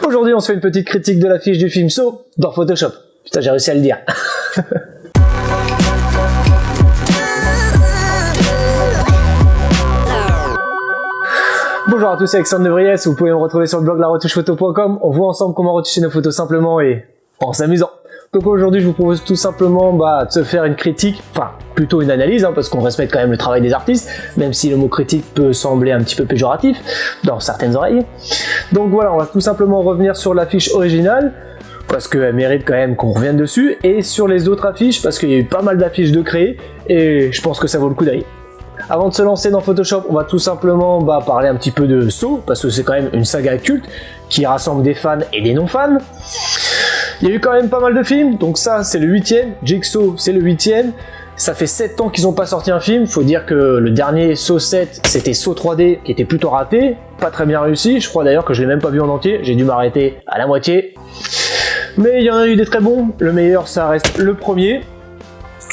Aujourd'hui, on se fait une petite critique de l'affiche du film Saw dans Photoshop. Putain, j'ai réussi à le dire. Bonjour à tous, c'est Alexandre de Briès, vous pouvez me retrouver sur le blog laretouchephoto.com. On voit ensemble comment retoucher nos photos simplement et en s'amusant. Donc aujourd'hui, je vous propose tout simplement de se faire une critique, enfin plutôt une analyse, parce qu'on respecte quand même le travail des artistes, même si le mot critique peut sembler un petit peu péjoratif dans certaines oreilles. Donc voilà, on va tout simplement revenir sur l'affiche originale, parce qu'elle mérite quand même qu'on revienne dessus, et sur les autres affiches, parce qu'il y a eu pas mal d'affiches de créer, et je pense que ça vaut le coup d'œil. Avant de se lancer dans Photoshop, on va tout simplement parler un petit peu de Saw, parce que c'est quand même une saga culte qui rassemble des fans et des non-fans. Il y a eu quand même pas mal de films, donc ça c'est le 8ème, Jigsaw c'est le 8ème. Ça fait 7 ans qu'ils n'ont pas sorti un film, faut dire que le dernier Saw 7 c'était Saw 3D qui était plutôt raté, pas très bien réussi, je crois d'ailleurs que je l'ai même pas vu en entier, j'ai dû m'arrêter à la moitié. Mais il y en a eu des très bons, le meilleur ça reste le premier.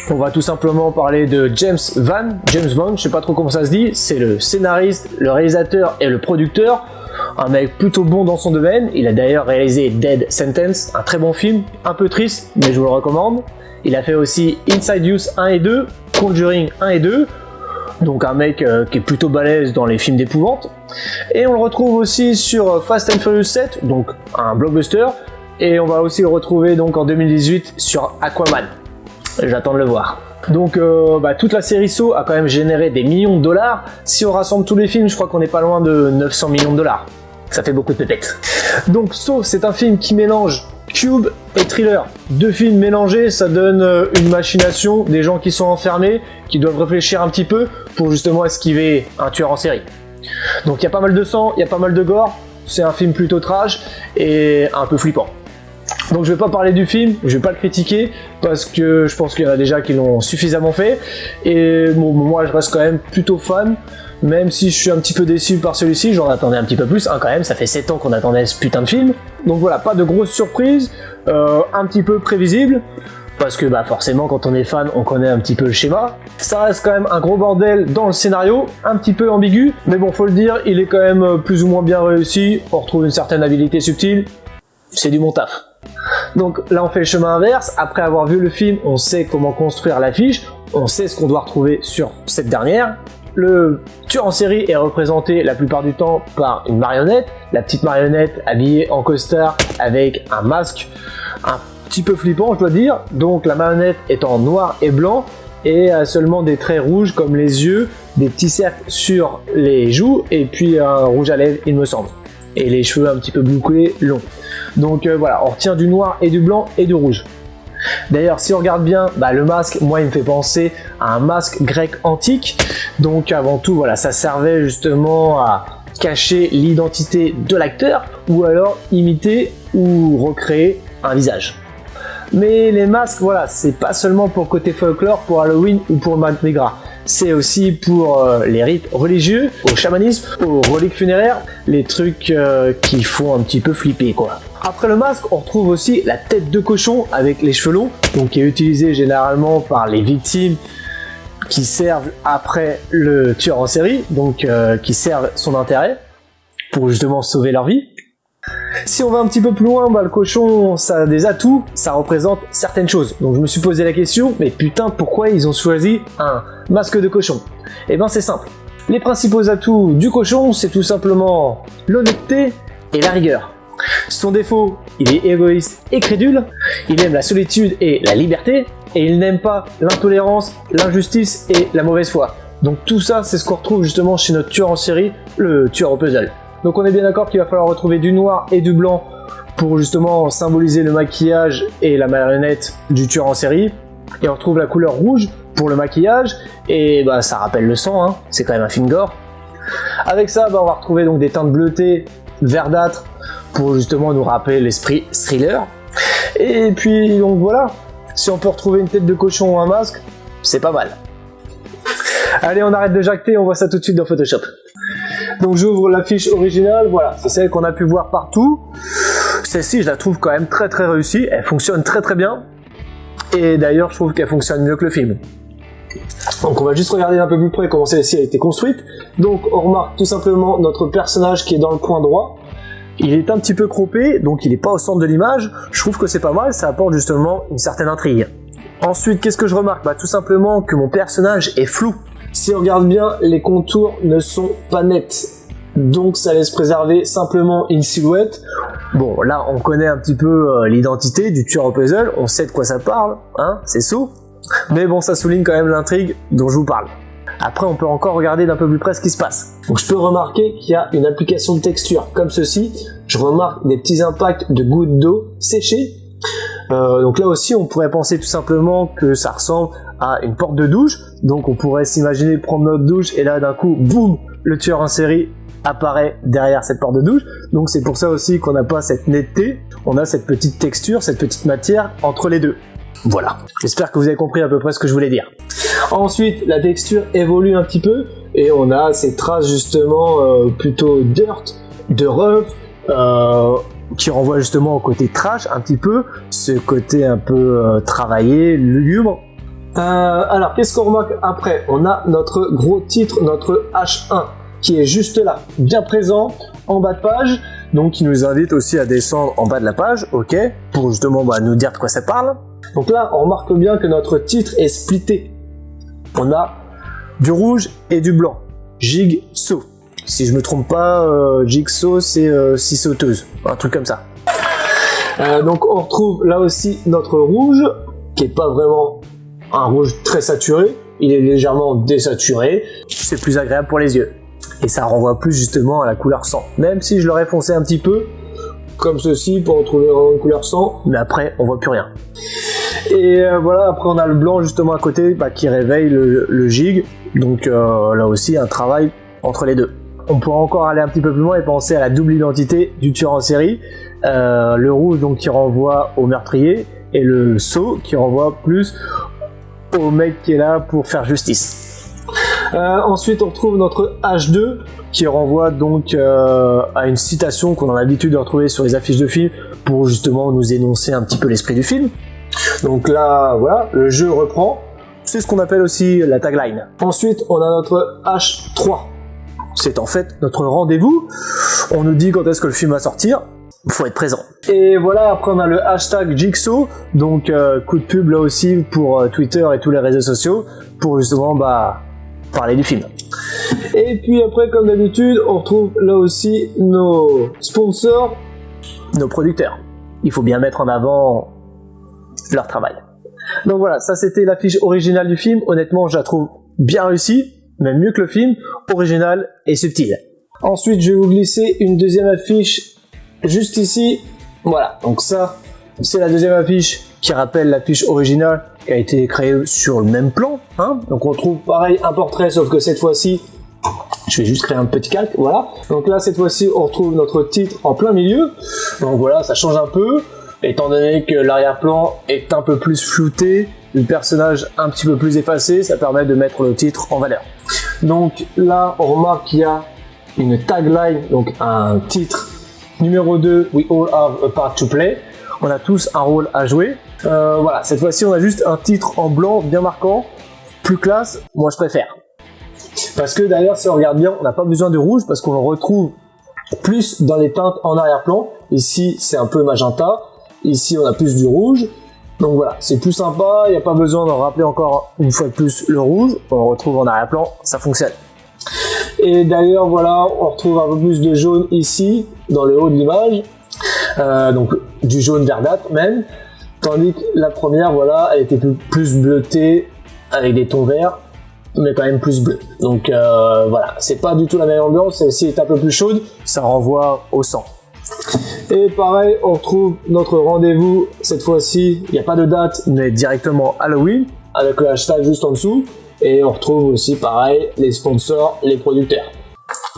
On va tout simplement parler de James Wan, je sais pas trop comment ça se dit, c'est le scénariste, le réalisateur et le producteur. Un mec plutôt bon dans son domaine, il a d'ailleurs réalisé Dead Sentence, un très bon film, un peu triste, mais je vous le recommande. Il a fait aussi Inside Use 1 et 2, Conjuring 1 et 2, donc un mec qui est plutôt balèze dans les films d'épouvante. Et on le retrouve aussi sur Fast and Furious 7, donc un blockbuster, et on va aussi le retrouver donc en 2018 sur Aquaman. J'attends de le voir. Donc toute la série Saw a quand même généré des millions de dollars. Si on rassemble tous les films, je crois qu'on n'est pas loin de 900 millions de dollars. Ça fait beaucoup de pépettes. Donc Saw, c'est un film qui mélange cube et thriller. Deux films mélangés, ça donne une machination, des gens qui sont enfermés, qui doivent réfléchir un petit peu pour justement esquiver un tueur en série. Donc il y a pas mal de sang, il y a pas mal de gore. C'est un film plutôt trash et un peu flippant. Donc je vais pas parler du film, je vais pas le critiquer parce que je pense qu'il y en a déjà qui l'ont suffisamment fait et bon, moi je reste quand même plutôt fan, même si je suis un petit peu déçu par celui-ci, j'en attendais un petit peu plus, quand même, ça fait 7 ans qu'on attendait ce putain de film. Donc voilà, pas de grosses surprises, un petit peu prévisible, parce que forcément quand on est fan on connaît un petit peu le schéma. Ça reste quand même un gros bordel dans le scénario, un petit peu ambigu, mais bon faut le dire, il est quand même plus ou moins bien réussi, on retrouve une certaine habileté subtile, c'est du bon taf. Donc là on fait le chemin inverse, après avoir vu le film on sait comment construire l'affiche, on sait ce qu'on doit retrouver sur cette dernière. Le tueur en série est représenté la plupart du temps par une marionnette, la petite marionnette habillée en costard avec un masque un petit peu flippant je dois dire, donc la marionnette est en noir et blanc et a seulement des traits rouges comme les yeux, des petits cercles sur les joues et puis un rouge à lèvres il me semble, et les cheveux un petit peu bouclés longs. Donc voilà, on retient du noir et du blanc et du rouge. D'ailleurs, si on regarde bien, le masque, moi, il me fait penser à un masque grec antique. Donc avant tout, voilà, ça servait justement à cacher l'identité de l'acteur ou alors imiter ou recréer un visage. Mais les masques, voilà, c'est pas seulement pour le côté folklore, pour Halloween ou pour le Mardi Gras. C'est aussi pour les rites religieux, au chamanisme, aux reliques funéraires, les trucs qui font un petit peu flipper quoi. Après le masque, on retrouve aussi la tête de cochon avec les cheveux longs, donc qui est utilisée généralement par les victimes qui servent après le tueur en série, donc qui servent son intérêt pour justement sauver leur vie. Si on va un petit peu plus loin, le cochon, ça a des atouts, ça représente certaines choses. Donc je me suis posé la question, mais putain, pourquoi ils ont choisi un masque de cochon? Eh ben c'est simple. Les principaux atouts du cochon, c'est tout simplement l'honnêteté et la rigueur. Son défaut, il est égoïste et crédule, il aime la solitude et la liberté, et il n'aime pas l'intolérance, l'injustice et la mauvaise foi. Donc tout ça, c'est ce qu'on retrouve justement chez notre tueur en série, le tueur au puzzle. Donc on est bien d'accord qu'il va falloir retrouver du noir et du blanc pour justement symboliser le maquillage et la marionnette du tueur en série. Et on retrouve la couleur rouge pour le maquillage, et ça rappelle le sang, c'est quand même un film gore. Avec ça, on va retrouver donc des teintes bleutées, verdâtres, pour justement nous rappeler l'esprit thriller. Et puis donc voilà, si on peut retrouver une tête de cochon ou un masque, c'est pas mal. Allez, on arrête de jacter, on voit ça tout de suite dans Photoshop. Donc j'ouvre l'affiche originale, voilà, c'est celle qu'on a pu voir partout. Celle-ci, je la trouve quand même très très réussie, elle fonctionne très très bien. Et d'ailleurs, je trouve qu'elle fonctionne mieux que le film. Donc on va juste regarder un peu plus près comment celle-ci a été construite. Donc on remarque tout simplement notre personnage qui est dans le coin droit. Il est un petit peu croppé, donc il n'est pas au centre de l'image. Je trouve que c'est pas mal, ça apporte justement une certaine intrigue. Ensuite, qu'est-ce que je remarque? Tout simplement que mon personnage est flou. Si on regarde bien, les contours ne sont pas nets. Donc ça laisse préserver simplement une silhouette. Bon, là on connaît un petit peu l'identité du tueur au puzzle, on sait de quoi ça parle, hein, c'est So. Mais bon, ça souligne quand même l'intrigue dont je vous parle. Après, on peut encore regarder d'un peu plus près ce qui se passe. Donc je peux remarquer qu'il y a une application de texture comme ceci. Je remarque des petits impacts de gouttes d'eau séchées. Donc là aussi, on pourrait penser tout simplement que ça ressemble à une porte de douche. Donc on pourrait s'imaginer prendre notre douche et là d'un coup, boum, le tueur en série apparaît derrière cette porte de douche. Donc c'est pour ça aussi qu'on n'a pas cette netteté. On a cette petite texture, cette petite matière entre les deux. Voilà, j'espère que vous avez compris à peu près ce que je voulais dire. Ensuite, la texture évolue un petit peu et on a ces traces justement plutôt dirt, de rough, qui renvoie justement au côté trash un petit peu, ce côté un peu travaillé, lugubre. Alors, qu'est-ce qu'on remarque après? On a notre gros titre, notre H1, qui est juste là, bien présent, en bas de page, donc qui nous invite aussi à descendre en bas de la page, ok, pour justement nous dire de quoi ça parle. Donc là, on remarque bien que notre titre est splitté. On a du rouge et du blanc. Jigsaw. Si je me trompe pas, Jigsaw c'est 6 sauteuses, un truc comme ça. Donc on retrouve là aussi notre rouge, qui est pas vraiment un rouge très saturé. Il est légèrement désaturé. C'est plus agréable pour les yeux. Et ça renvoie plus justement à la couleur sang. Même si je l'aurais foncé un petit peu, comme ceci, pour retrouver une couleur sang. Mais après, on voit plus rien. Et voilà, après on a le blanc justement à côté qui réveille le jig. Donc là aussi, un travail entre les deux. On pourra encore aller un petit peu plus loin et penser à la double identité du tueur en série. Le rouge donc qui renvoie au meurtrier et le saut qui renvoie plus au mec qui est là pour faire justice. Ensuite on retrouve notre H2 qui renvoie donc à une citation qu'on a l'habitude de retrouver sur les affiches de films pour justement nous énoncer un petit peu l'esprit du film. Donc là voilà, le jeu reprend. C'est ce qu'on appelle aussi la tagline. Ensuite on a notre H3. C'est en fait notre rendez-vous. On nous dit quand est-ce que le film va sortir. Il faut être présent. Et voilà, après on a le hashtag Jigsaw. Donc coup de pub là aussi pour Twitter et tous les réseaux sociaux pour justement parler du film. Et puis après, comme d'habitude, on retrouve là aussi nos sponsors, nos producteurs. Il faut bien mettre en avant leur travail. Donc voilà, ça c'était l'affiche originale du film. Honnêtement, je la trouve bien réussie. Même mieux que le film, original et subtil. Ensuite, je vais vous glisser une deuxième affiche juste ici. Voilà, donc ça, c'est la deuxième affiche qui rappelle l'affiche originale qui a été créée sur le même plan. Hein. Donc on trouve pareil un portrait, sauf que cette fois-ci, je vais juste créer un petit calque, voilà. Donc là, cette fois-ci, on retrouve notre titre en plein milieu. Donc voilà, ça change un peu, étant donné que l'arrière-plan est un peu plus flouté, le personnage un petit peu plus effacé, ça permet de mettre le titre en valeur. Donc là, on remarque qu'il y a une tagline, donc un titre numéro 2, We all have a part to play. On a tous un rôle à jouer. Voilà, cette fois-ci, on a juste un titre en blanc bien marquant, plus classe, moi je préfère. Parce que d'ailleurs, si on regarde bien, on n'a pas besoin de rouge parce qu'on le retrouve plus dans les teintes en arrière-plan. Ici, c'est un peu magenta. Ici, on a plus du rouge. Donc voilà, c'est plus sympa, il n'y a pas besoin d'en rappeler encore une fois de plus le rouge, on le retrouve en arrière-plan, ça fonctionne. Et d'ailleurs voilà, on retrouve un peu plus de jaune ici, dans le haut de l'image, donc du jaune verdâtre même, tandis que la première, voilà, elle était plus bleutée, avec des tons verts, mais quand même plus bleu. Donc voilà, c'est pas du tout la même ambiance, celle-ci est un peu plus chaude, ça renvoie au sang. Et pareil, on retrouve notre rendez-vous, cette fois-ci, il n'y a pas de date, mais directement Halloween, avec le hashtag juste en dessous. Et on retrouve aussi, pareil, les sponsors, les producteurs.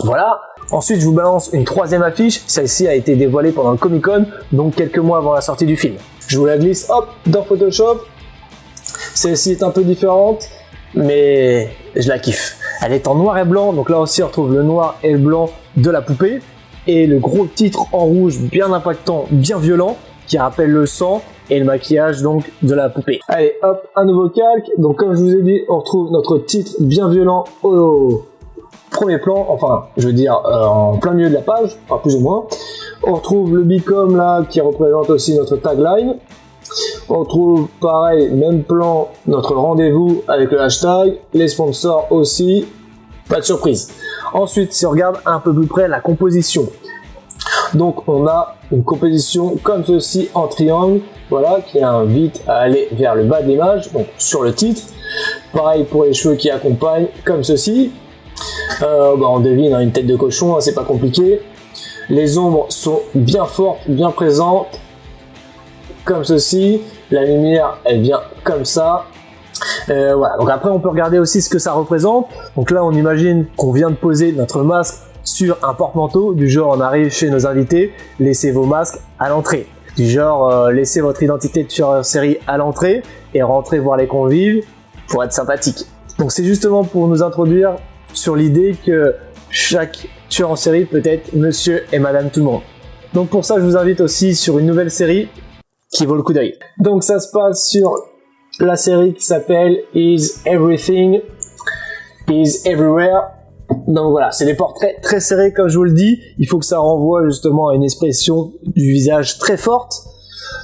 Voilà. Ensuite, je vous balance une troisième affiche. Celle-ci a été dévoilée pendant le Comic-Con, donc quelques mois avant la sortie du film. Je vous la glisse, hop, dans Photoshop. Celle-ci est un peu différente, mais je la kiffe. Elle est en noir et blanc, donc là aussi, on retrouve le noir et le blanc de la poupée. Et le gros titre en rouge bien impactant, bien violent, qui rappelle le sang et le maquillage donc de la poupée. Allez hop, un nouveau calque. Donc comme je vous ai dit, on retrouve notre titre bien violent au premier plan, enfin je veux dire en plein milieu de la page, enfin plus ou moins. On retrouve le Bicom là qui représente aussi notre tagline. On retrouve pareil, même plan, notre rendez-vous avec le hashtag, les sponsors aussi, pas de surprise. Ensuite, si on regarde un peu plus près la composition, donc on a une composition comme ceci en triangle, voilà, qui invite à aller vers le bas de l'image, donc sur le titre. Pareil pour les cheveux qui accompagnent, comme ceci. On devine une tête de cochon, hein, c'est pas compliqué. Les ombres sont bien fortes, bien présentes, comme ceci. La lumière, elle vient comme ça. Voilà. Donc après, on peut regarder aussi ce que ça représente. Donc là, on imagine qu'on vient de poser notre masque sur un porte-manteau. Du genre, on arrive chez nos invités, laissez vos masques à l'entrée. Du genre, laissez votre identité de tueur en série à l'entrée et rentrez voir les convives pour être sympathique. Donc c'est justement pour nous introduire sur l'idée que chaque tueur en série peut être monsieur et madame tout le monde. Donc pour ça, je vous invite aussi sur une nouvelle série qui vaut le coup d'œil. Donc ça se passe sur la série qui s'appelle Is Everything Is Everywhere. Donc voilà, c'est des portraits très serrés comme je vous le dis. Il faut que ça renvoie justement à une expression du visage très forte.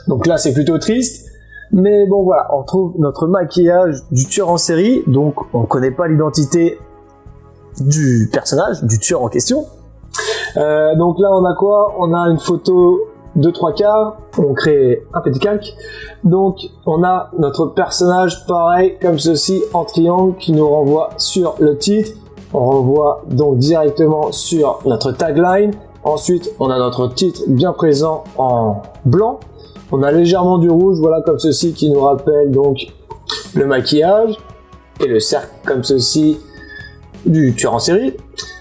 Donc là c'est plutôt triste. Mais bon voilà, on trouve notre maquillage du tueur en série. Donc on connaît pas l'identité du personnage, du tueur en question. Donc là on a quoi? On a une photo de 3/4, on crée un petit calque. Donc on a notre personnage pareil comme ceci en triangle qui nous renvoie sur le titre. On renvoie donc directement sur notre tagline. Ensuite on a notre titre bien présent en blanc. On a légèrement du rouge, voilà comme ceci qui nous rappelle donc le maquillage et le cercle comme ceci du tueur en série.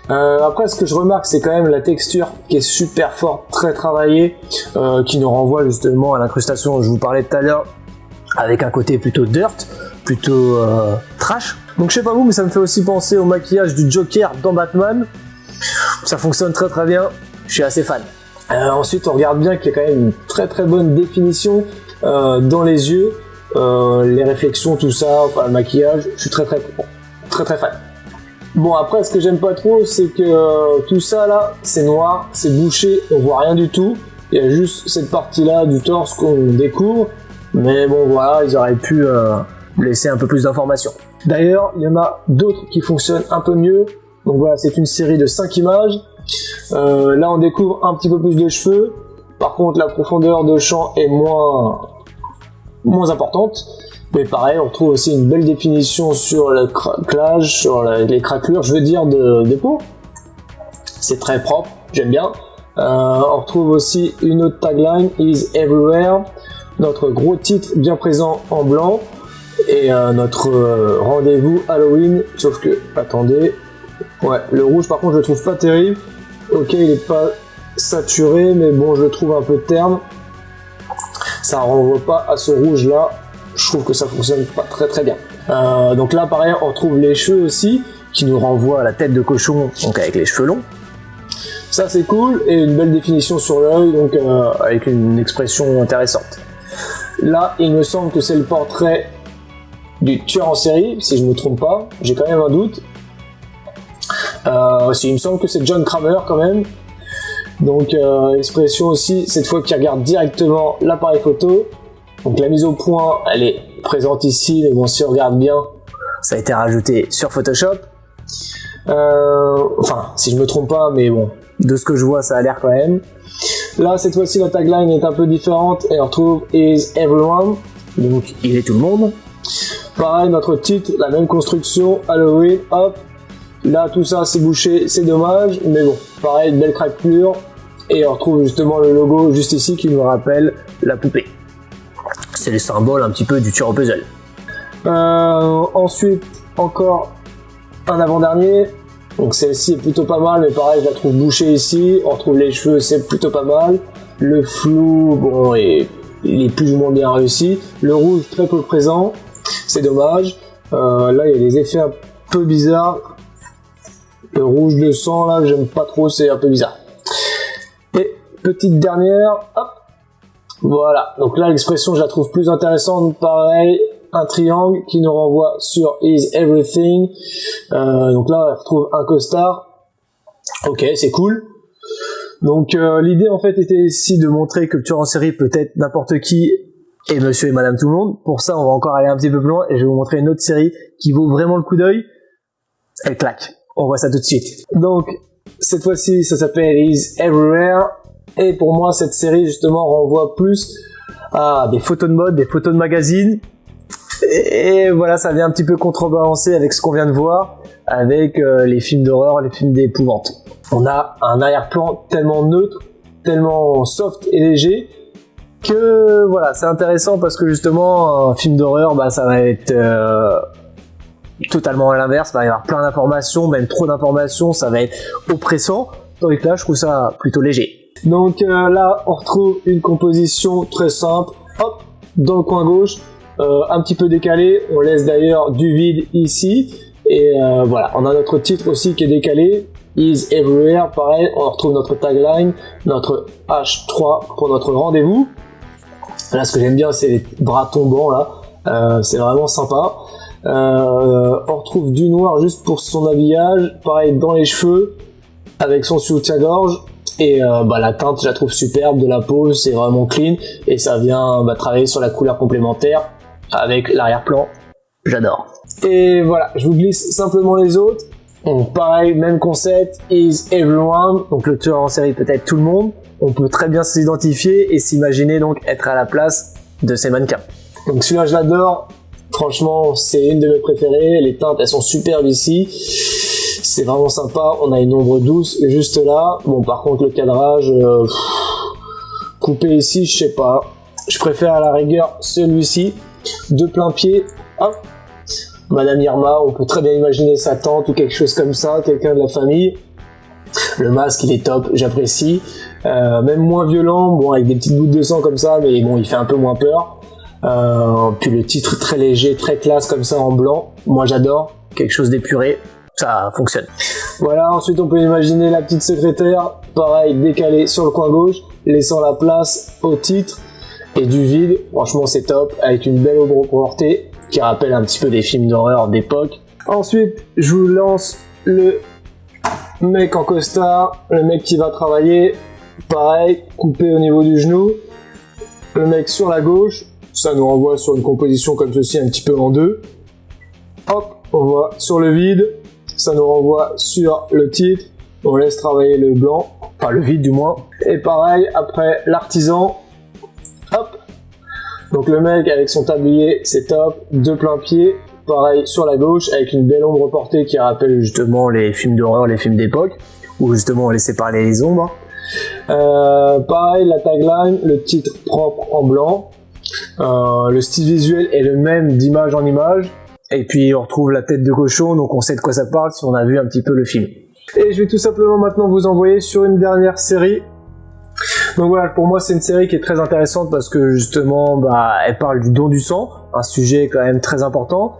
Après ce que je remarque c'est quand même la texture qui est super forte, très travaillée, qui nous renvoie justement à l'incrustation dont je vous parlais tout à l'heure, avec un côté plutôt dirt, plutôt trash. Donc je sais pas vous mais ça me fait aussi penser au maquillage du Joker dans Batman. Ça fonctionne très très bien, je suis assez fan. Ensuite on regarde bien qu'il y a quand même une très très bonne définition dans les yeux, les réflexions, tout ça, enfin le maquillage, je suis très fan. Bon après ce que j'aime pas trop c'est que tout ça là c'est noir, c'est bouché, on voit rien du tout. Il y a juste cette partie là du torse qu'on découvre. Mais bon voilà, ils auraient pu laisser un peu plus d'informations. D'ailleurs il y en a d'autres qui fonctionnent un peu mieux. Donc voilà, c'est une série de 5 images. Là on découvre un petit peu plus de cheveux. Par contre la profondeur de champ est moins importante. Mais pareil, on retrouve aussi une belle définition sur le craquelage, sur les craquelures, je veux dire, de peau. C'est très propre, j'aime bien. On retrouve aussi une autre tagline, Is Everywhere. Notre gros titre bien présent en blanc. Et notre rendez-vous Halloween, sauf que, attendez, ouais, le rouge par contre je le trouve pas terrible. Ok, il est pas saturé, mais bon, je le trouve un peu terne. Ça renvoie pas à ce rouge là. Je trouve que ça fonctionne pas très bien. Donc là pareil on retrouve les cheveux aussi qui nous renvoient à la tête de cochon, donc avec les cheveux longs. Ça c'est cool et une belle définition sur l'œil, donc avec une expression intéressante. Là il me semble que c'est le portrait du tueur en série, si je ne me trompe pas, j'ai quand même un doute. Il me semble que c'est John Kramer quand même. Donc expression aussi cette fois qui regarde directement l'appareil photo. Donc la mise au point, elle est présente ici, mais bon, si on regarde bien, ça a été rajouté sur Photoshop. Enfin, si je me trompe pas, mais bon, de ce que je vois, ça a l'air quand même. Là, cette fois-ci, la tagline est un peu différente et on retrouve Is Everyone, donc il est tout le monde. Pareil, notre titre, la même construction, Halloween, hop. Là, tout ça, c'est bouché, c'est dommage, mais bon, pareil, belle craquelure. Et on retrouve justement le logo juste ici qui nous rappelle la poupée. C'est le symbole un petit peu du tueur au puzzle. Ensuite, encore un avant-dernier. Donc celle-ci est plutôt pas mal, mais pareil, je la trouve bouchée ici. On retrouve les cheveux, c'est plutôt pas mal. Le flou, bon, il est plus ou moins bien réussi. Le rouge, très peu présent. C'est dommage. Là, il y a des effets un peu bizarres. Le rouge de sang, là, j'aime pas trop, c'est un peu bizarre. Et petite dernière, hop. Voilà, donc là l'expression je la trouve plus intéressante, pareil, un triangle qui nous renvoie sur Is Everything. Donc là on retrouve un costard, ok c'est cool. Donc l'idée en fait était ici de montrer que le tueur en série peut être n'importe qui et monsieur et madame tout le monde. Pour ça, on va encore aller un petit peu plus loin et je vais vous montrer une autre série qui vaut vraiment le coup d'œil. Elle claque. On voit ça tout de suite. Donc cette fois-ci, ça s'appelle He's Everywhere. Et pour moi, cette série justement renvoie plus à des photos de mode, des photos de magazines. Et voilà, ça vient un petit peu contrebalancer avec ce qu'on vient de voir, avec les films d'horreur, les films d'épouvante. On a un arrière-plan tellement neutre, tellement soft et léger, que voilà, c'est intéressant parce que justement, un film d'horreur, bah, ça va être totalement à l'inverse, il va y avoir plein d'informations, même trop d'informations, ça va être oppressant. Tandis que là, je trouve ça plutôt léger. Donc là, on retrouve une composition très simple, hop, dans le coin gauche, un petit peu décalé, on laisse d'ailleurs du vide ici, et voilà, on a notre titre aussi qui est décalé, Is Everywhere, pareil, on retrouve notre tagline, notre H3 pour notre rendez-vous. Là, ce que j'aime bien, c'est les bras tombants, là, c'est vraiment sympa. On retrouve du noir juste pour son habillage, pareil dans les cheveux, avec son soutien-gorge. Et la teinte, je la trouve superbe de la peau, c'est vraiment clean et ça vient travailler sur la couleur complémentaire avec l'arrière-plan. J'adore. Et voilà, je vous glisse simplement les autres. Donc pareil, même concept, is everyone. Donc le tueur en série peut être tout le monde. On peut très bien s'identifier et s'imaginer donc être à la place de ces mannequins. Donc celui-là, je l'adore. Franchement, c'est une de mes préférées. Les teintes, elles sont superbes ici. C'est vraiment sympa, on a une ombre douce juste là. Bon, par contre, le cadrage, coupé ici, je sais pas. Je préfère à la rigueur celui-ci, de plein pied. Hop, Madame Irma, on peut très bien imaginer sa tante ou quelque chose comme ça, quelqu'un de la famille. Le masque, il est top, j'apprécie. Même moins violent, bon, avec des petites gouttes de sang comme ça, mais bon, il fait un peu moins peur. Puis le titre très léger, très classe comme ça en blanc. Moi, j'adore, quelque chose d'épuré. Ça fonctionne. Voilà, ensuite on peut imaginer la petite secrétaire, pareil, décalée sur le coin gauche, laissant la place au titre et du vide. Franchement, c'est top, avec une belle ombre portée qui rappelle un petit peu des films d'horreur d'époque. Ensuite, je vous lance le mec en costard, le mec qui va travailler, pareil, coupé au niveau du genou. Le mec sur la gauche, ça nous renvoie sur une composition comme ceci, un petit peu en deux. Hop, on voit sur le vide. Ça nous renvoie sur le titre, on laisse travailler le blanc, enfin le vide du moins. Et pareil, après l'artisan, hop. Donc le mec avec son tablier, c'est top, de plein pied. Pareil sur la gauche, avec une belle ombre portée qui rappelle justement les films d'horreur, les films d'époque, où justement on laissait parler les ombres. Pareil, la tagline, le titre propre en blanc. Le style visuel est le même d'image en image. Et puis on retrouve la tête de cochon, donc on sait de quoi ça parle si on a vu un petit peu le film. Et je vais tout simplement maintenant vous envoyer sur une dernière série. Donc voilà, pour moi c'est une série qui est très intéressante parce que justement elle parle du don du sang, un sujet quand même très important,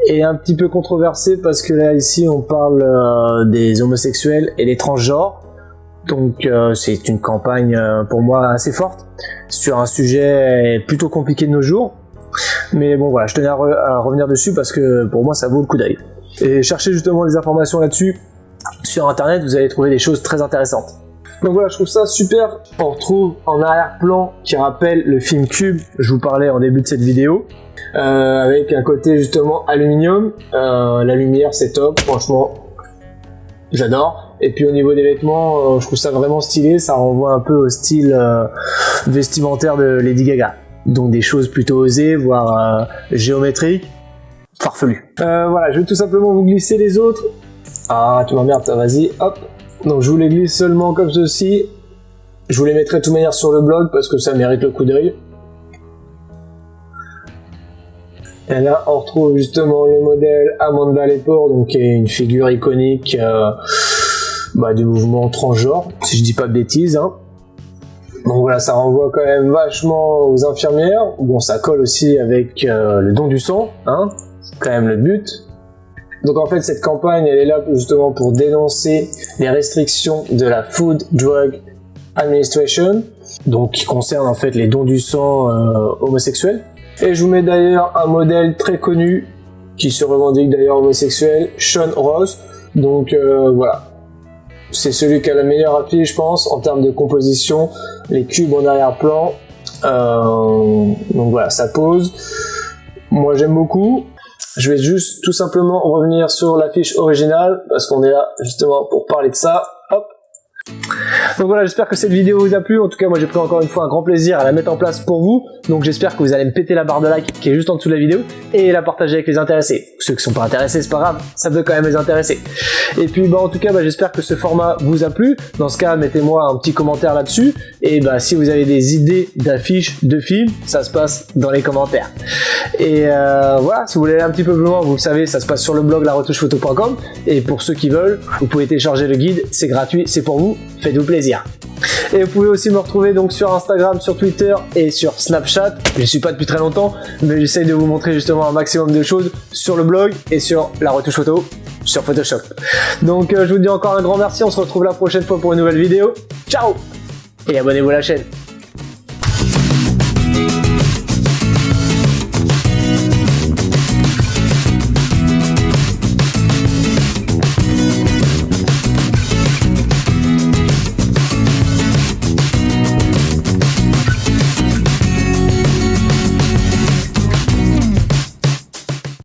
et un petit peu controversé parce que là ici on parle des homosexuels et des transgenres. Donc c'est une campagne pour moi assez forte sur un sujet plutôt compliqué de nos jours. Mais bon voilà, je tenais à revenir dessus parce que pour moi ça vaut le coup d'œil. Et cherchez justement des informations là-dessus sur internet, vous allez trouver des choses très intéressantes. Donc voilà, je trouve ça super. On retrouve en arrière-plan qui rappelle le film Cube, je vous parlais en début de cette vidéo, avec un côté justement aluminium. La lumière c'est top, franchement j'adore. Et puis au niveau des vêtements, je trouve ça vraiment stylé, ça renvoie un peu au style vestimentaire de Lady Gaga. Donc des choses plutôt osées, voire géométriques, farfelues. Voilà, je vais tout simplement vous glisser les autres. Ah, tu m'emmerdes, vas-y, hop. Donc je vous les glisse seulement comme ceci. Je vous les mettrai de toute manière sur le blog parce que ça mérite le coup d'œil. Et là, on retrouve justement le modèle Amanda Lepore, donc qui est une figure iconique du mouvement transgenre, si je dis pas de bêtises, hein. Donc voilà, ça renvoie quand même vachement aux infirmières. Bon, ça colle aussi avec le don du sang, hein, c'est quand même le but. Donc en fait, cette campagne, elle est là justement pour dénoncer les restrictions de la Food Drug Administration, donc qui concerne en fait les dons du sang homosexuels. Et je vous mets d'ailleurs un modèle très connu qui se revendique d'ailleurs homosexuel, Sean Ross. Donc voilà, c'est celui qui a la meilleure affiche, je pense, en termes de composition, les cubes en arrière-plan. Donc voilà, ça pose. Moi j'aime beaucoup. Je vais juste tout simplement revenir sur l'affiche originale parce qu'on est là justement pour parler de ça. Hop. Donc voilà, j'espère que cette vidéo vous a plu. En tout cas, moi j'ai pris encore une fois un grand plaisir à la mettre en place pour vous. Donc j'espère que vous allez me péter la barre de like qui est juste en dessous de la vidéo et la partager avec les intéressés. Ceux qui sont pas intéressés, c'est pas grave, ça peut quand même les intéresser. Et puis en tout cas, j'espère que ce format vous a plu. Dans ce cas, mettez-moi un petit commentaire là-dessus. Et si vous avez des idées d'affiches, de films, ça se passe dans les commentaires. Et voilà, si vous voulez aller un petit peu plus loin, vous le savez, ça se passe sur le blog laretouchephoto.com. Et pour ceux qui veulent, vous pouvez télécharger le guide, c'est gratuit, c'est pour vous, faites-vous plaisir. Et vous pouvez aussi me retrouver donc sur Instagram, sur Twitter et sur Snapchat. Je suis pas depuis très longtemps, mais j'essaye de vous montrer justement un maximum de choses sur le blog et sur la retouche photo sur Photoshop. Donc je vous dis encore un grand merci, on se retrouve la prochaine fois pour une nouvelle vidéo. Ciao et abonnez-vous à la chaîne.